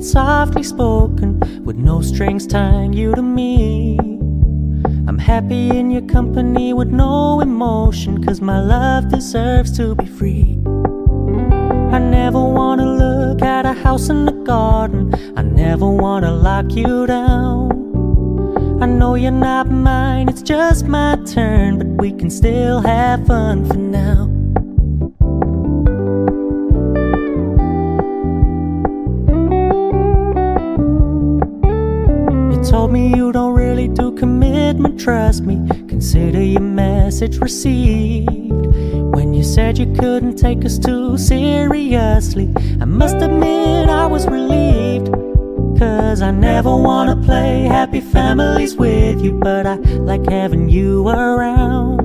softly spoken, with no strings tying you to me. I'm happy in your company with no emotion, 'cause my love deserves to be free. I never wanna look at a house in the garden, I never wanna lock you down. I know you're not mine, it's just my turn, but we can still have fun for now. You told me you don't really do commitment, trust me, consider your message received. When you said you couldn't take us too seriously, I must admit I was relieved. 'Cause I never wanna play happy families with you, but I like having you around.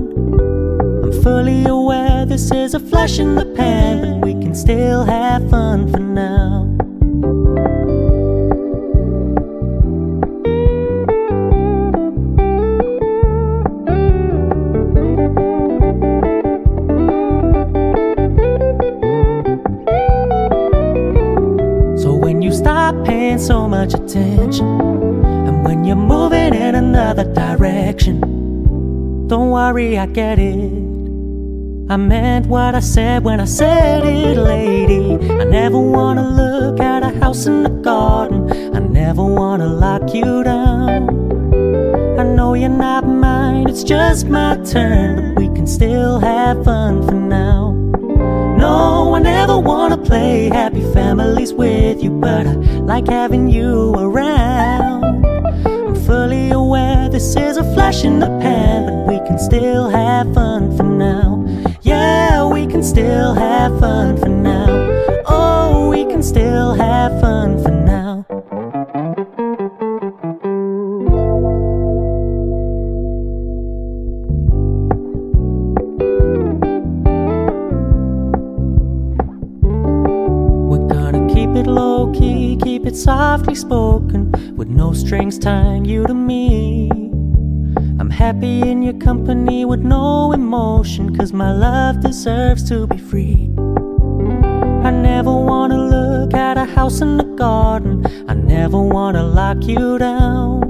I'm fully aware this is a flash in the pan, but we can still have fun for now. Stop paying so much attention, and when you're moving in another direction, don't worry, I get it. I meant what I said when I said it, lady. I never wanna look at a house in the garden, I never wanna lock you down. I know you're not mine, it's just my turn, but we can still have fun for now. No, I never wanna play happy families with you, but I like having you around. I'm fully aware this is a flash in the pan, but we can still have fun for now. Yeah, we can still have fun for now. Oh, we can still have fun for now. Low-key, keep it softly spoken, with no strings tying you to me. I'm happy in your company with no emotion, 'cause my love deserves to be free. I never wanna look at a house in the garden, I never wanna lock you down.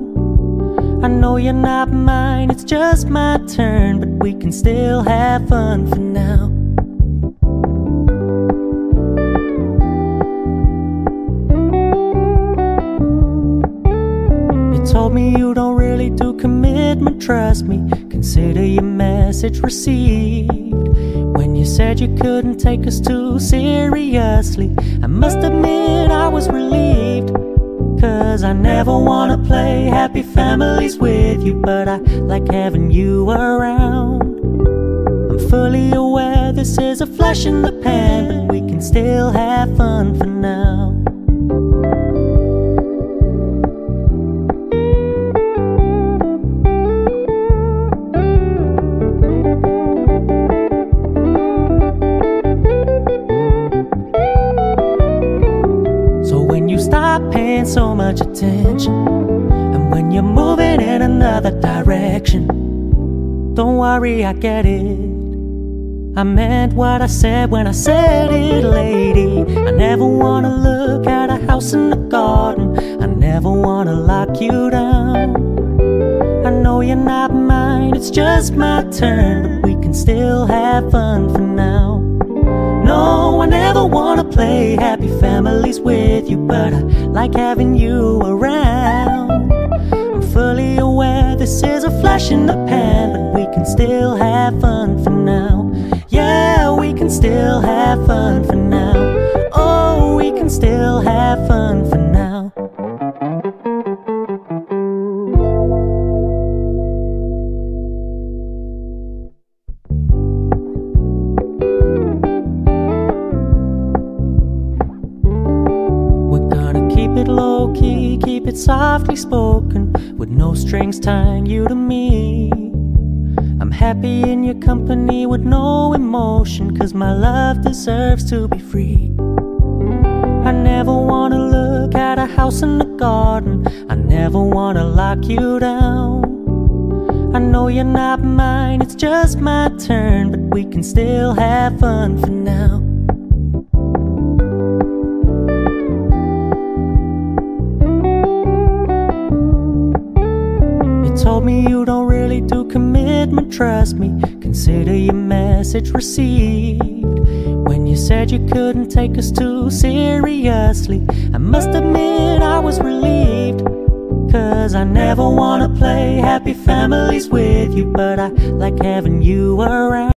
I know you're not mine, it's just my turn, but we can still have fun for now. Told me you don't really do commitment, trust me, consider your message received. When you said you couldn't take us too seriously, I must admit I was relieved. 'Cause I never wanna play happy families with you, but I like having you around. I'm fully aware this is a flash in the pan, but we can still have fun for now. Stop paying so much attention, and when you're moving in another direction, don't worry, I get it. I meant what I said when I said it, lady. I never wanna look at a house in the garden, I never wanna lock you down. I know you're not mine, it's just my turn, but we can still have fun for now. No, I never wanna play happy families with you, but I like having you around. I'm fully aware this is a flash in the pan, but we can still have fun for now. Yeah, we can still have fun for now. Oh, we can still have fun for now. Low-key, keep it softly spoken, with no strings tying you to me. I'm happy in your company with no emotion, 'cause my love deserves to be free. I never wanna look at a house in the garden, I never wanna lock you down. I know you're not mine, it's just my turn, but we can still have fun for now. me you don't really do commitment, trust me. Consider your message received. When you said you couldn't take us too seriously, I must admit I was relieved. 'Cause I never wanna play happy families with you, but I like having you around.